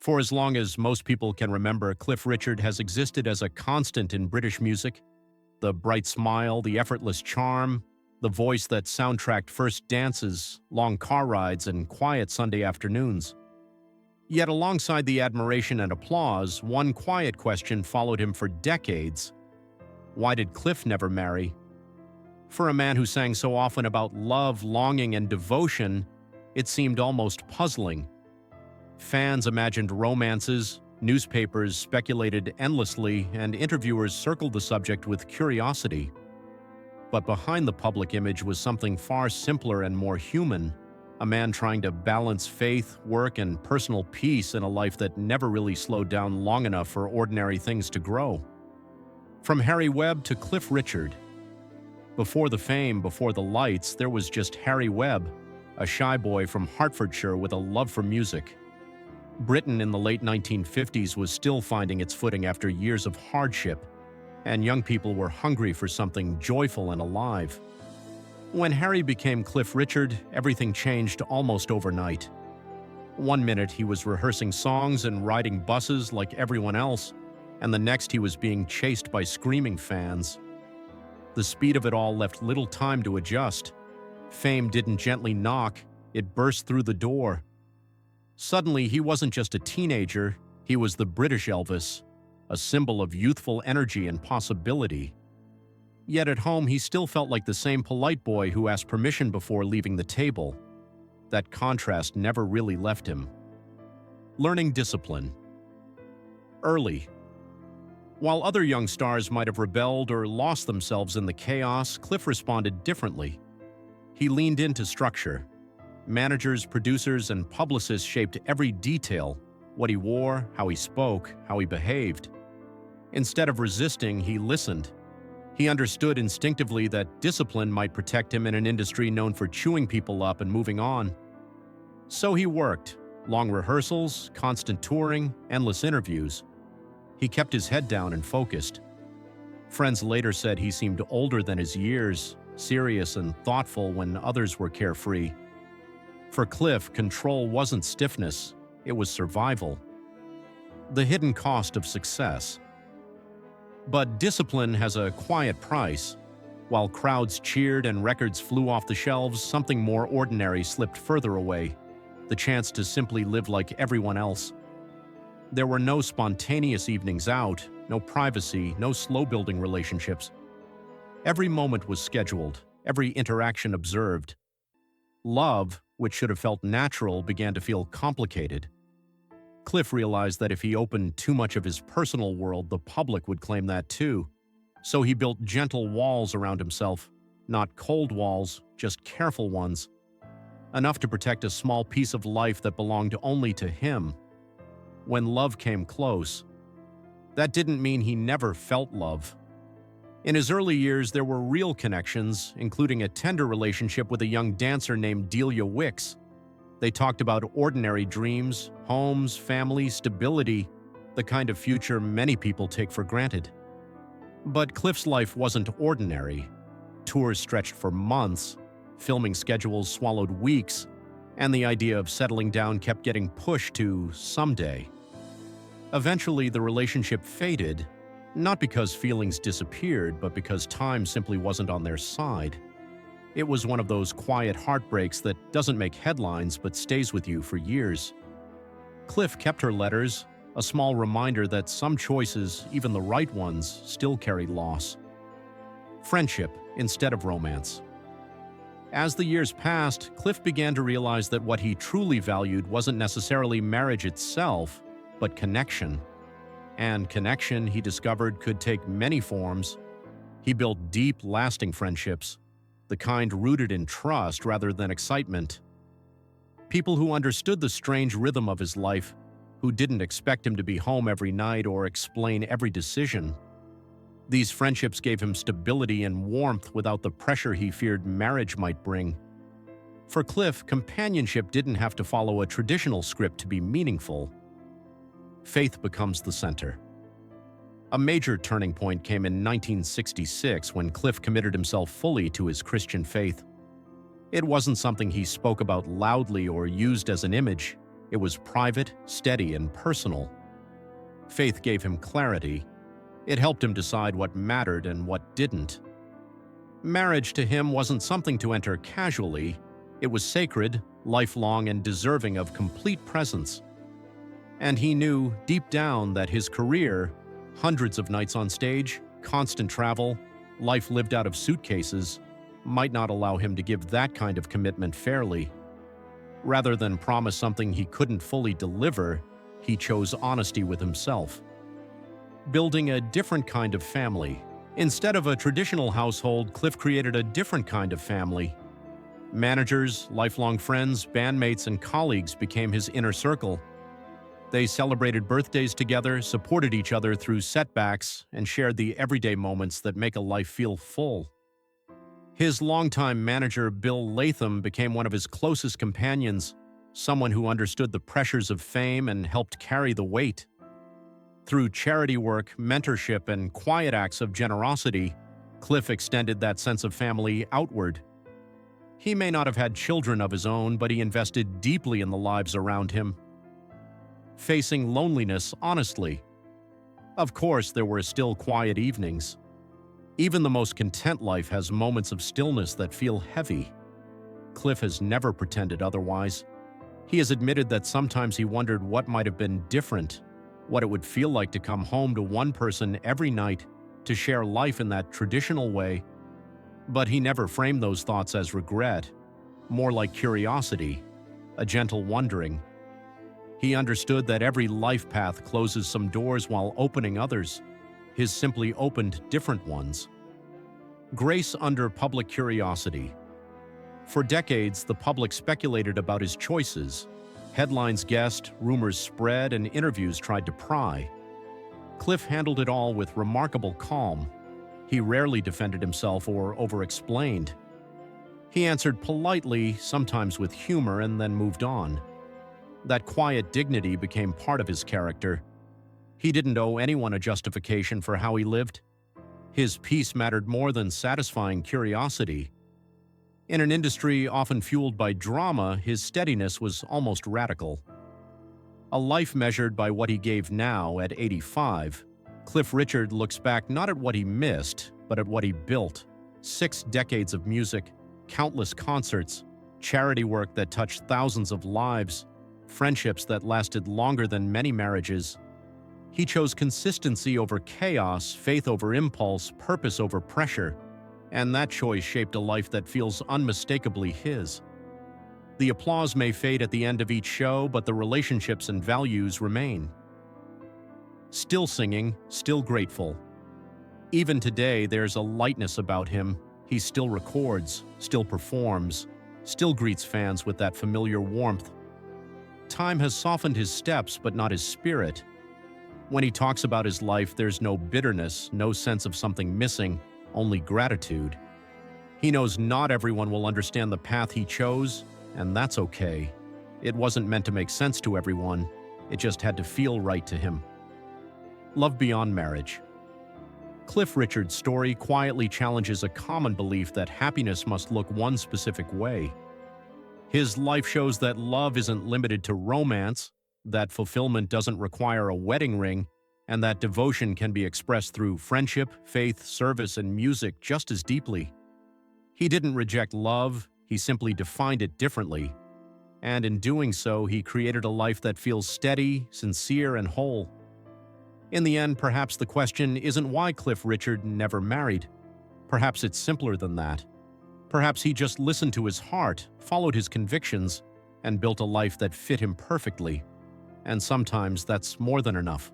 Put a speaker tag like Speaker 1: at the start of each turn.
Speaker 1: For as long as most people can remember, Cliff Richard has existed as a constant in British music. The bright smile, the effortless charm, the voice that soundtracked first dances, long car rides, and quiet Sunday afternoons. Yet alongside the admiration and applause, one quiet question followed him for decades. Why did Cliff never marry? For a man who sang so often about love, longing, and devotion, it seemed almost puzzling. Fans imagined romances, newspapers speculated endlessly, and interviewers circled the subject with curiosity. But behind the public image was something far simpler and more human, a man trying to balance faith, work, and personal peace in a life that never really slowed down long enough for ordinary things to grow. From Harry Webb to Cliff Richard. Before the fame, before the lights, there was just Harry Webb, a shy boy from Hertfordshire with a love for music. Britain in the late 1950s was still finding its footing after years of hardship, and young people were hungry for something joyful and alive. When Harry became Cliff Richard, everything changed almost overnight. One minute he was rehearsing songs and riding buses like everyone else, and the next he was being chased by screaming fans. The speed of it all left little time to adjust. Fame didn't gently knock, it burst through the door. Suddenly, he wasn't just a teenager, he was the British Elvis, a symbol of youthful energy and possibility. Yet at home, he still felt like the same polite boy who asked permission before leaving the table. That contrast never really left him. Learning discipline. Early. While other young stars might have rebelled or lost themselves in the chaos, Cliff responded differently. He leaned into structure. Managers, producers, and publicists shaped every detail: what he wore, how he spoke, how he behaved. Instead of resisting, he listened. He understood instinctively that discipline might protect him in an industry known for chewing people up and moving on. So he worked. Long rehearsals, constant touring, endless interviews. He kept his head down and focused. Friends later said he seemed older than his years, serious and thoughtful when others were carefree. For Cliff, control wasn't stiffness, it was survival. The hidden cost of success. But discipline has a quiet price. While crowds cheered and records flew off the shelves, something more ordinary slipped further away: the chance to simply live like everyone else. There were no spontaneous evenings out, no privacy, no slow-building relationships. Every moment was scheduled, every interaction observed. Love, which should have felt natural, began to feel complicated. Cliff realized that if he opened too much of his personal world, the public would claim that too. So he built gentle walls around himself, not cold walls, just careful ones, enough to protect a small piece of life that belonged only to him. When love came close, that didn't mean he never felt love. In his early years, there were real connections, including a tender relationship with a young dancer named Delia Wicks. They talked about ordinary dreams, homes, family, stability, the kind of future many people take for granted. But Cliff's life wasn't ordinary. Tours stretched for months, filming schedules swallowed weeks, and the idea of settling down kept getting pushed to someday. Eventually, the relationship faded, not because feelings disappeared, but because time simply wasn't on their side. It was one of those quiet heartbreaks that doesn't make headlines but stays with you for years. Cliff kept her letters, a small reminder that some choices, even the right ones, still carry loss. Friendship instead of romance. As the years passed, Cliff began to realize that what he truly valued wasn't necessarily marriage itself, but connection. And connection, he discovered, could take many forms. He built deep, lasting friendships, the kind rooted in trust rather than excitement. People who understood the strange rhythm of his life, who didn't expect him to be home every night or explain every decision. These friendships gave him stability and warmth without the pressure he feared marriage might bring. For Cliff, companionship didn't have to follow a traditional script to be meaningful. Faith becomes the center. A major turning point came in 1966 when Cliff committed himself fully to his Christian faith. It wasn't something he spoke about loudly or used as an image. It was private, steady, and personal. Faith gave him clarity. It helped him decide what mattered and what didn't. Marriage to him wasn't something to enter casually. It was sacred, lifelong, and deserving of complete presence. And he knew deep down that his career, hundreds of nights on stage, constant travel, life lived out of suitcases, might not allow him to give that kind of commitment fairly. Rather than promise something he couldn't fully deliver, he chose honesty with himself. Building a different kind of family. Instead of a traditional household, Cliff created a different kind of family. Managers, lifelong friends, bandmates, and colleagues became his inner circle. They celebrated birthdays together, supported each other through setbacks, and shared the everyday moments that make a life feel full. His longtime manager, Bill Latham, became one of his closest companions, someone who understood the pressures of fame and helped carry the weight. Through charity work, mentorship, and quiet acts of generosity, Cliff extended that sense of family outward. He may not have had children of his own, but he invested deeply in the lives around him. Facing loneliness honestly. Of course, there were still quiet evenings. Even the most content life has moments of stillness that feel heavy. Cliff has never pretended otherwise. He has admitted that sometimes he wondered what might have been different, what it would feel like to come home to one person every night, to share life in that traditional way. But he never framed those thoughts as regret, more like curiosity, a gentle wondering. He understood that every life path closes some doors while opening others. His simply opened different ones. Grace under public curiosity. For decades, the public speculated about his choices. Headlines guessed, rumors spread, and interviews tried to pry. Cliff handled it all with remarkable calm. He rarely defended himself or over-explained. He answered politely, sometimes with humor, and then moved on. That quiet dignity became part of his character. He didn't owe anyone a justification for how he lived. His peace mattered more than satisfying curiosity. In an industry often fueled by drama, his steadiness was almost radical. A life measured by what he gave now at 85, Cliff Richard looks back not at what he missed, but at what he built. 6 decades of music, countless concerts, charity work that touched thousands of lives, friendships that lasted longer than many marriages. He chose consistency over chaos, faith over impulse, purpose over pressure, and that choice shaped a life that feels unmistakably his. The applause may fade at the end of each show, but the relationships and values remain. Still singing, still grateful. Even today, there's a lightness about him. He still records, still performs, still greets fans with that familiar warmth. Time has softened his steps, but not his spirit. When he talks about his life, there's no bitterness, no sense of something missing, only gratitude. He knows not everyone will understand the path he chose, and that's okay. It wasn't meant to make sense to everyone. It just had to feel right to him. Love beyond marriage. Cliff Richard's story quietly challenges a common belief that happiness must look one specific way. His life shows that love isn't limited to romance, that fulfillment doesn't require a wedding ring, and that devotion can be expressed through friendship, faith, service, and music just as deeply. He didn't reject love, he simply defined it differently. And in doing so, he created a life that feels steady, sincere, and whole. In the end, perhaps the question isn't why Cliff Richard never married. Perhaps it's simpler than that. Perhaps he just listened to his heart, followed his convictions, and built a life that fit him perfectly. And sometimes that's more than enough.